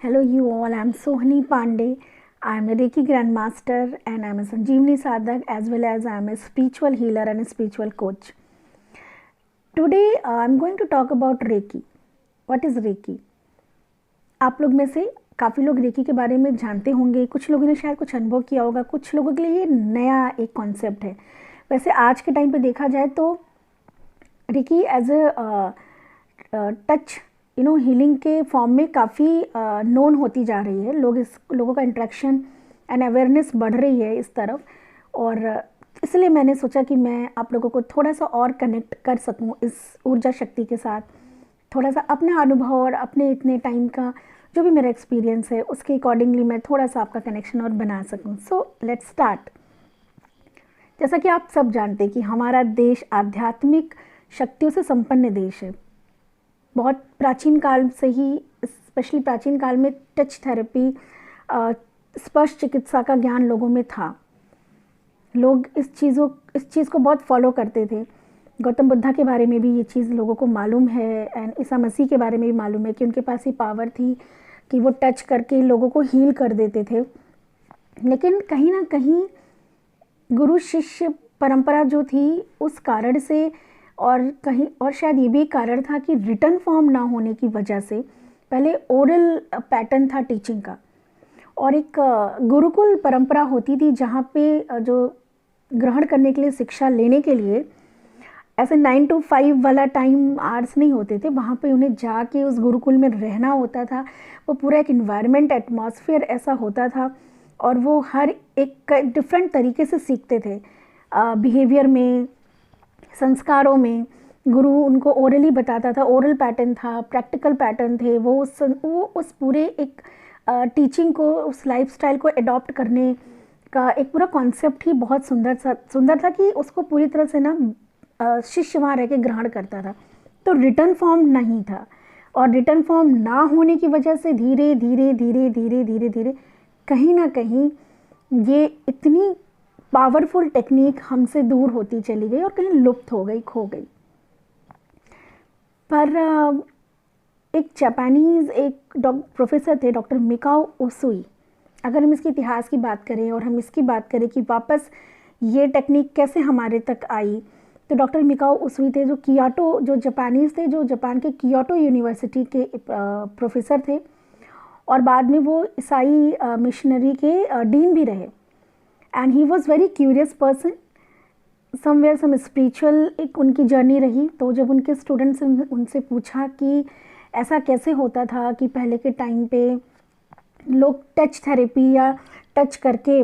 Hello, you all. I'm Sohini Pandey. I'm a Reiki Grandmaster and I'm a Sanjeevani Sadhak as well as I'm a spiritual healer and a spiritual coach. Today, I'm going to talk about Reiki. What is Reiki? आप लोग में से काफ़ी लोग recce के बारे में जानते होंगे, कुछ लोगों ने शायद कुछ अनुभव किया होगा, कुछ लोगों के लिए ये नया एक कॉन्सेप्ट है। वैसे आज के टाइम पे देखा जाए तो reiki as a touch healing के फॉर्म में काफ़ी नोन होती जा रही है। लोगों का इंट्रैक्शन एंड अवेयरनेस बढ़ रही है इस तरफ, और इसलिए मैंने सोचा कि मैं आप लोगों को थोड़ा सा और कनेक्ट कर सकूं इस ऊर्जा शक्ति के साथ, थोड़ा सा अपना अनुभव और अपने इतने टाइम का जो भी मेरा एक्सपीरियंस है उसके अकॉर्डिंगली मैं थोड़ा सा आपका कनेक्शन और बना सकूं। So let's start. जैसा कि आप सब जानते हैं कि हमारा देश आध्यात्मिक शक्तियों से संपन्न देश है। बहुत प्राचीन काल से ही, स्पेशली प्राचीन काल में टच थेरेपी, स्पर्श चिकित्सा का ज्ञान लोगों में था। लोग इस चीज़ को बहुत फॉलो करते थे। गौतम बुद्धा के बारे में भी ये चीज़ लोगों को मालूम है एंड ईसा मसीह के बारे में भी मालूम है कि उनके पास ये पावर थी कि वो टच करके लोगों को हील कर देते थे। लेकिन कहीं ना कहीं गुरु शिष्य परंपरा जो थी उस कारण से, और शायद ये भी एक कारण था कि रिटर्न फॉर्म ना होने की वजह से पहले ओरल पैटर्न था टीचिंग का, और एक गुरुकुल परंपरा होती थी जहाँ पे जो ग्रहण करने के लिए, शिक्षा लेने के लिए ऐसे 9 to 5 वाला टाइम आवर्स नहीं होते थे। वहाँ पे उन्हें जाके उस गुरुकुल में रहना होता था। वो पूरा एक इन्वायरमेंट, एटमॉस्फेयर ऐसा होता था, और वो हर एक डिफरेंट तरीके से सीखते थे। बिहेवियर में, संस्कारों में गुरु उनको ओरली बताता था। ओरल पैटर्न था, प्रैक्टिकल पैटर्न थे। वो उस पूरे एक टीचिंग को, उस लाइफस्टाइल को अडॉप्ट करने का एक पूरा कॉन्सेप्ट ही बहुत सुंदर था कि उसको पूरी तरह से ना शिष्य वहाँ रह के ग्रहण करता था। तो रिटर्न फॉर्म नहीं था, और रिटर्न फॉर्म ना होने की वजह से धीरे धीरे धीरे धीरे धीरे धीरे कहीं ना कहीं ये इतनी पावरफुल टेक्निक हमसे दूर होती चली गई और कहीं लुप्त हो गई, खो गई। पर एक जापानीज़ प्रोफेसर थे, डॉक्टर मिकाओ उसुई। अगर हम इसके इतिहास की बात करें और हम इसकी बात करें कि वापस ये टेक्निक कैसे हमारे तक आई, तो डॉक्टर मिकाओ उसुई थे जो जापानीज़ थे, जो जापान के कियोटो यूनिवर्सिटी के प्रोफेसर थे, और बाद में वो ईसाई मिशनरी के डीन भी रहे। And he was very curious person, somewhere some spiritual एक उनकी जर्नी रही। तो जब उनके स्टूडेंट्स ने उनसे पूछा कि ऐसा कैसे होता था कि पहले के टाइम पे लोग टच थेरेपी या टच करके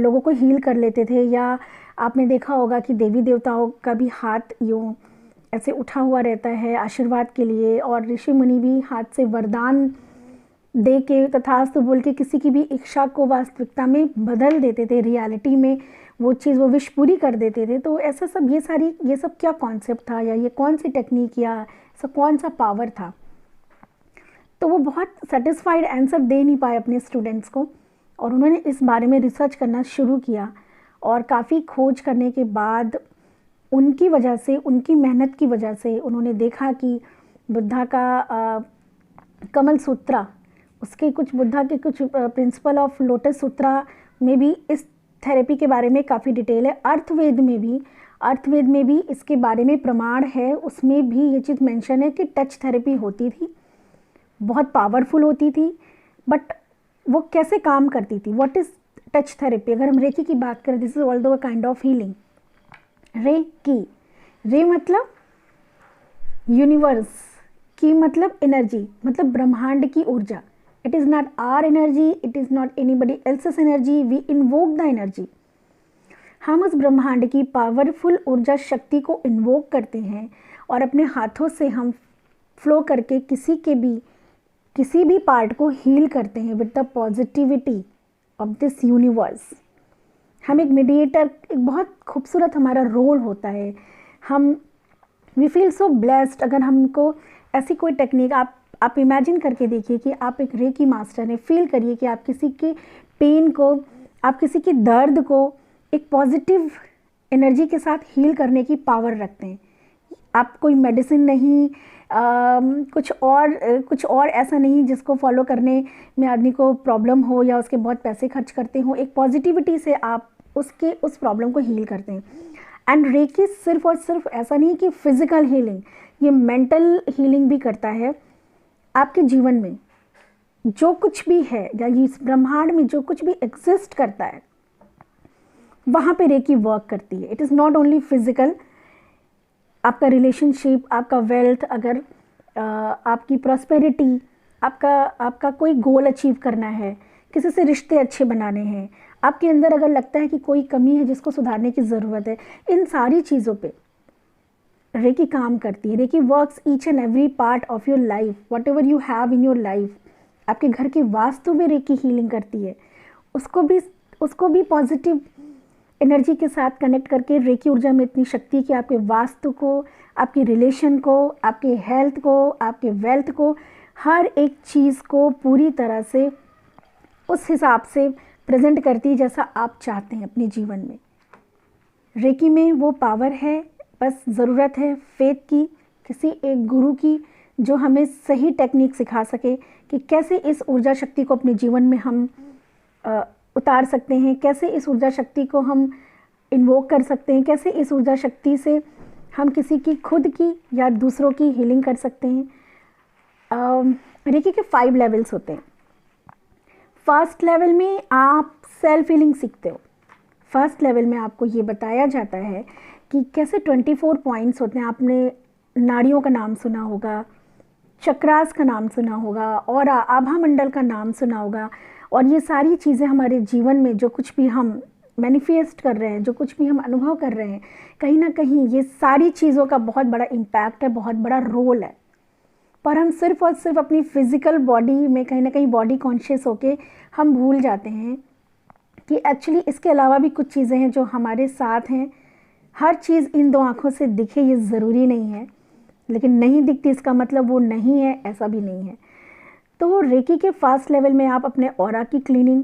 लोगों को हील कर लेते थे, या आपने देखा होगा कि देवी देवताओं का भी हाथ यूँ ऐसे उठा हुआ रहता है आशीर्वाद के लिए, और ऋषि मुनि भी हाथ से वरदान दे के तथास्तु बोल के किसी की भी इच्छा को वास्तविकता में बदल देते थे, रियलिटी में वो चीज़, वो विश पूरी कर देते थे। तो ऐसा सब ये सब क्या कॉन्सेप्ट था, या ये कौन सी टेक्निक, या ऐसा कौन सा पावर था? तो वो बहुत सेटिस्फाइड आंसर दे नहीं पाए अपने स्टूडेंट्स को, और उन्होंने इस बारे में रिसर्च करना शुरू किया। और काफ़ी खोज करने के बाद उनकी वजह से, उनकी मेहनत की वजह से उन्होंने देखा कि बुद्धा का कमल सूत्रा, उसके कुछ, बुद्धा के कुछ प्रिंसिपल ऑफ लोटस सूत्रा में भी इस थेरेपी के बारे में काफ़ी डिटेल है। अर्थवेद में भी इसके बारे में प्रमाण है, उसमें भी ये चीज़ मेंशन है कि टच थेरेपी होती थी, बहुत पावरफुल होती थी। बट वो कैसे काम करती थी? What is touch therapy? अगर हम रेकी की बात करें, this is also a kind of healing. रे मतलब यूनिवर्स, की मतलब एनर्जी, मतलब ब्रह्मांड की ऊर्जा। It is not our energy, it is not anybody else's energy, we invoke the energy. हम उस ब्रह्मांड की पावरफुल ऊर्जा शक्ति को इन्वोक करते हैं, और अपने हाथों से हम फ्लो करके किसी भी पार्ट को हील करते हैं with the positivity of this universe. हम एक मीडिएटर, एक बहुत खूबसूरत हमारा रोल होता है। वी फील सो ब्लेस्ड अगर हमको ऐसी कोई टेक्निक, आप इमेजिन करके देखिए कि आप एक रेकी मास्टर हैं। फील करिए कि आप किसी के पेन को, आप किसी के दर्द को एक पॉजिटिव एनर्जी के साथ हील करने की पावर रखते हैं। आप कोई मेडिसिन नहीं, कुछ और ऐसा नहीं जिसको फॉलो करने में आदमी को प्रॉब्लम हो या उसके बहुत पैसे खर्च करते हो। एक पॉजिटिविटी से आप उस प्रॉब्लम को हील करते हैं। एंड रेकी सिर्फ और सिर्फ ऐसा नहीं कि फिजिकल हीलिंग, ये मेंटल हीलिंग भी करता है। आपके जीवन में जो कुछ भी है या इस ब्रह्मांड में जो कुछ भी एग्जिस्ट करता है वहाँ पे रेकी वर्क करती है। It is not only physical, आपका रिलेशनशिप, आपका वेल्थ, अगर आपकी प्रॉस्पेरिटी, आपका कोई गोल अचीव करना है, किसी से रिश्ते अच्छे बनाने हैं, आपके अंदर अगर लगता है कि कोई कमी है जिसको सुधारने की ज़रूरत है, इन सारी चीज़ों पे रेकी काम करती है। Reiki works each and every part of your life, whatever you have in your life. आपके घर की वास्तु में रेकी हीलिंग करती है, उसको भी पॉजिटिव एनर्जी के साथ कनेक्ट करके रेकी ऊर्जा में इतनी शक्ति कि आपके वास्तु को, आपके रिलेशन को, आपके हेल्थ को, आपके वेल्थ को, हर एक चीज़ को पूरी तरह से उस हिसाब से प्रेजेंट करती है जैसा आप चाहते हैं अपने जीवन में। रेकी में वो पावर है, बस ज़रूरत है फेथ की, किसी एक गुरु की जो हमें सही टेक्निक सिखा सके कि कैसे इस ऊर्जा शक्ति को अपने जीवन में हम उतार सकते हैं, कैसे इस ऊर्जा शक्ति को हम इन्वोक कर सकते हैं, कैसे इस ऊर्जा शक्ति से हम किसी की खुद की या दूसरों की हीलिंग कर सकते हैं। रेकी के 5 लेवल्स होते हैं। फर्स्ट लेवल में आप सेल्फ हीलिंग सीखते हो। फर्स्ट लेवल में आपको ये बताया जाता है कि कैसे 24 पॉइंट्स होते हैं। आपने नाड़ियों का नाम सुना होगा, चक्रास का नाम सुना होगा और आभा मंडल का नाम सुना होगा। और ये सारी चीज़ें हमारे जीवन में जो कुछ भी हम मैनिफेस्ट कर रहे हैं, जो कुछ भी हम अनुभव कर रहे हैं, कहीं ना कहीं ये सारी चीज़ों का बहुत बड़ा इम्पैक्ट है, बहुत बड़ा रोल है। पर हम सिर्फ और सिर्फ अपनी फिज़िकल बॉडी में कहीं ना कहीं बॉडी कॉन्शियस होके हम भूल जाते हैं कि एक्चुअली इसके अलावा भी कुछ चीज़ें हैं जो हमारे साथ हैं। हर चीज़ इन 2 आँखों से दिखे ये ज़रूरी नहीं है, लेकिन नहीं दिखती इसका मतलब वो नहीं है, ऐसा भी नहीं है। तो रेकी के फर्स्ट लेवल में आप अपने ऑरा की क्लीनिंग,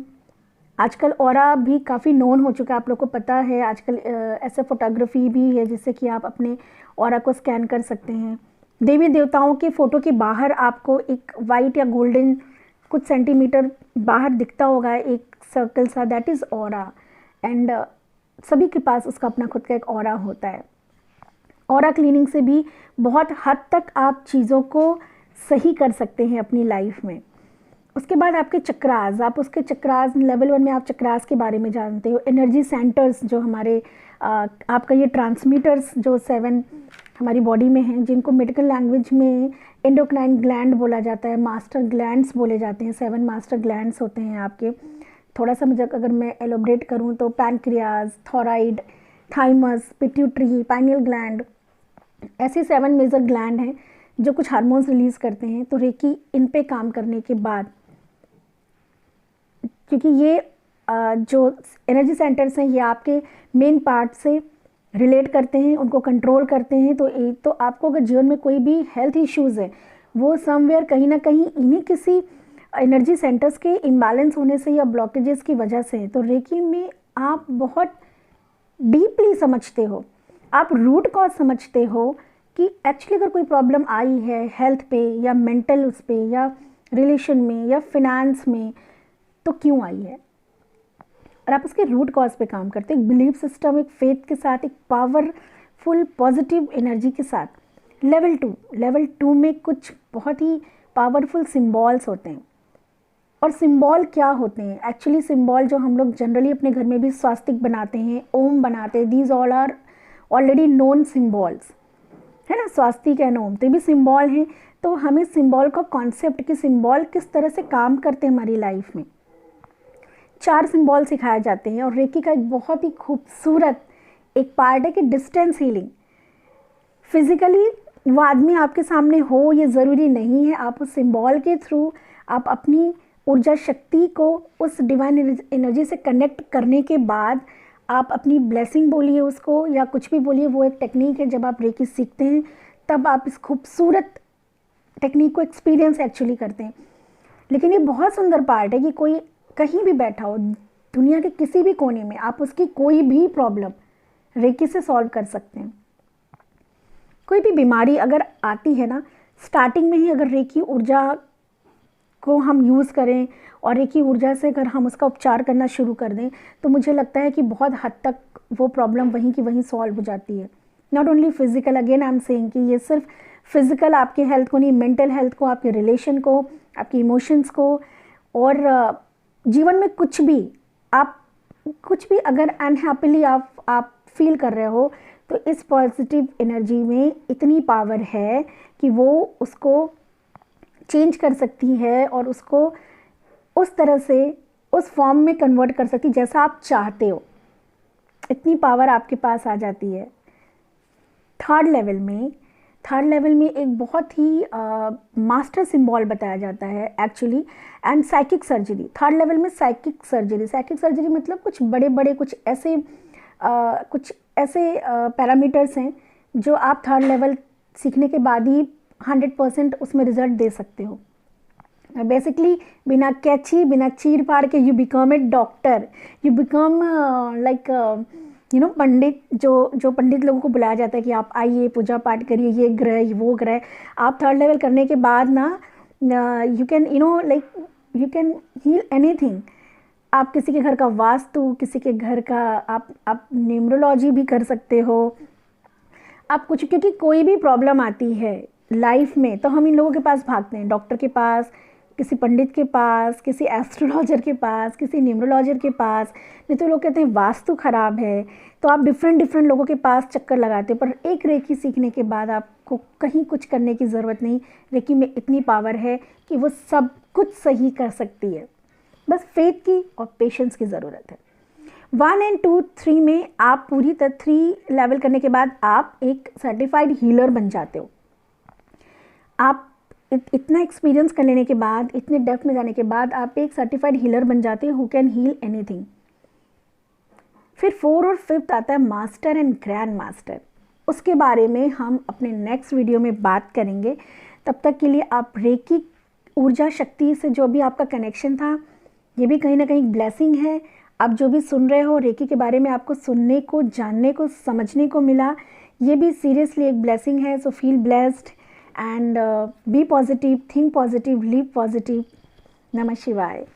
आजकल ऑरा भी काफ़ी नोन हो चुका है, आप लोग को पता है। आजकल ऐसे फोटोग्राफी भी है जिससे कि आप अपने ऑरा को स्कैन कर सकते हैं। देवी देवताओं के फ़ोटो के बाहर आपको एक वाइट या गोल्डन कुछ सेंटीमीटर बाहर दिखता होगा एक सर्कल सा, दैट इज़ ऑरा। एंड सभी के पास उसका अपना खुद का एक ऑरा होता है। ऑरा क्लीनिंग से भी बहुत हद तक आप चीज़ों को सही कर सकते हैं अपनी लाइफ में। उसके बाद आपके चक्रास, आप उसके चक्रास लेवल 1 में आप चक्रास के बारे में जानते हो। एनर्जी सेंटर्स जो हमारे आपका ये ट्रांसमीटर्स जो 7 हमारी बॉडी में हैं, जिनको मेडिकल लैंग्वेज में एंडोक्राइन ग्लैंड बोला जाता है, मास्टर ग्लैंड्स बोले जाते हैं। 7 मास्टर ग्लैंड्स होते हैं आपके। थोड़ा सा मुझे अगर मैं एलोबरेट करूँ तो pancreas, thyroid, thymus, pituitary, pineal gland, ऐसे 7 मेजर ग्लैंड हैं जो कुछ हार्मोन्स रिलीज़ करते हैं। तो रेकी इन पे काम करने के बाद, क्योंकि ये जो एनर्जी सेंटर्स हैं ये आपके मेन पार्ट से रिलेट करते हैं, उनको कंट्रोल करते हैं। तो आपको अगर जीवन में कोई भी हेल्थ इश्यूज़ है वो समवेयर कहीं ना कहीं इन्हीं किसी एनर्जी सेंटर्स के इम्बैलेंस होने से या ब्लॉकेजेस की वजह से है। तो रेकी में आप बहुत डीपली समझते हो, आप रूट कॉज समझते हो कि एक्चुअली अगर कोई प्रॉब्लम आई है हेल्थ पे या मेंटल उस पे या रिलेशन में या फिनेंस में, तो क्यों आई है, और आप उसके रूट कॉज पे काम करते हैं। एक बिलीफ सिस्टम, एक फेथ के साथ, एक पावरफुल पॉजिटिव एनर्जी के साथ। लेवल 2 में कुछ बहुत ही पावरफुल सिम्बॉल्स होते हैं। और सिंबल क्या होते हैं एक्चुअली? सिंबल जो हम लोग जनरली अपने घर में भी स्वास्तिक बनाते हैं, ओम बनाते हैं, these all are already known symbols, है ना। स्वास्तिक एंड ओम तो ये भी सिंबल हैं। तो हमें सिंबल का कॉन्सेप्ट कि सिंबल किस तरह से काम करते हैं हमारी लाइफ में, 4 सिंबल सिखाए जाते हैं। और रेकी का एक बहुत ही खूबसूरत एक पार्ट है कि डिस्टेंस हीलिंग। फिजिकली वो आदमी आपके सामने हो ये ज़रूरी नहीं है, आप उस सिंबल के थ्रू आप अपनी ऊर्जा शक्ति को उस डिवाइन एनर्जी से कनेक्ट करने के बाद आप अपनी ब्लेसिंग बोलिए उसको या कुछ भी बोलिए, वो एक टेक्निक है। जब आप रेकी सीखते हैं तब आप इस खूबसूरत टेक्निक को एक्सपीरियंस एक्चुअली करते हैं। लेकिन ये बहुत सुंदर पार्ट है कि कोई कहीं भी बैठा हो दुनिया के किसी भी कोने में, आप उसकी कोई भी प्रॉब्लम रेकी से सॉल्व कर सकते हैं। कोई भी बीमारी अगर आती है ना, स्टार्टिंग में ही अगर रेकी ऊर्जा को हम यूज़ करें और रेकी ऊर्जा से अगर हम उसका उपचार करना शुरू कर दें तो मुझे लगता है कि बहुत हद तक वो प्रॉब्लम वहीं की वहीं सॉल्व हो जाती है। Not only physical, again I am saying कि ये सिर्फ फिजिकल आपके हेल्थ को नहीं, मेंटल हेल्थ को, आपके रिलेशन को, आपके इमोशंस को, और जीवन में कुछ भी अगर अनहैप्पीली आप फील कर रहे हो तो इस पॉजिटिव एनर्जी में इतनी पावर है कि वो उसको चेंज कर सकती है और उसको उस तरह से उस फॉर्म में कन्वर्ट कर सकती जैसा आप चाहते हो। इतनी पावर आपके पास आ जाती है। थर्ड लेवल में एक बहुत ही मास्टर सिंबल बताया जाता है actually, and psychic surgery. Third level में साइकिक सर्जरी मतलब कुछ बड़े बड़े कुछ ऐसे पैरामीटर्स हैं जो आप थर्ड लेवल सीखने के बाद ही 100% उसमें रिजल्ट दे सकते हो। बेसिकली बिना कैची, बिना चीर फाड़ के you become a doctor, you become like pandit. जो पंडित लोगों को बुलाया जाता है कि आप आइए पूजा पाठ करिए, ये ग्रह वो ग्रह। आप थर्ड लेवल करने के बाद ना यू कैन हील एनीथिंग। आप किसी के घर का वास्तु, किसी के घर का आप न्यूमरोलॉजी भी कर सकते हो। आप कुछ, क्योंकि कोई भी प्रॉब्लम आती है लाइफ में तो हम इन लोगों के पास भागते हैं, डॉक्टर के पास, किसी पंडित के पास, किसी एस्ट्रोलॉजर के पास, किसी न्यूमरोलॉजर के पास। नहीं तो लोग कहते हैं वास्तु खराब है तो आप डिफरेंट लोगों के पास चक्कर लगाते हो। पर एक रेकी सीखने के बाद आपको कहीं कुछ करने की ज़रूरत नहीं। रेकी में इतनी पावर है कि वो सब कुछ सही कर सकती है, बस फेथ की और पेशेंस की ज़रूरत है। 1 और 2, 3 में आप पूरी तरह 3 लेवल करने के बाद आप एक सर्टिफाइड हीलर बन जाते हो। आप इतना एक्सपीरियंस कर लेने के बाद, इतने डेप्थ में जाने के बाद आप एक सर्टिफाइड हीलर बन जाते हो हु कैन हील एनीथिंग। फिर 4 और 5 आता है मास्टर एंड ग्रैंड मास्टर। उसके बारे में हम अपने नेक्स्ट वीडियो में बात करेंगे। तब तक के लिए आप रेकी ऊर्जा शक्ति से जो भी आपका कनेक्शन था, ये भी कहीं ना कहीं ब्लेसिंग है। आप जो भी सुन रहे हो रेकी के बारे में, आपको सुनने को, जानने को, समझने को मिला, ये भी सीरियसली एक ब्लेसिंग है। So feel blessed and be positive, think positive, live positive. Namah Shivaya.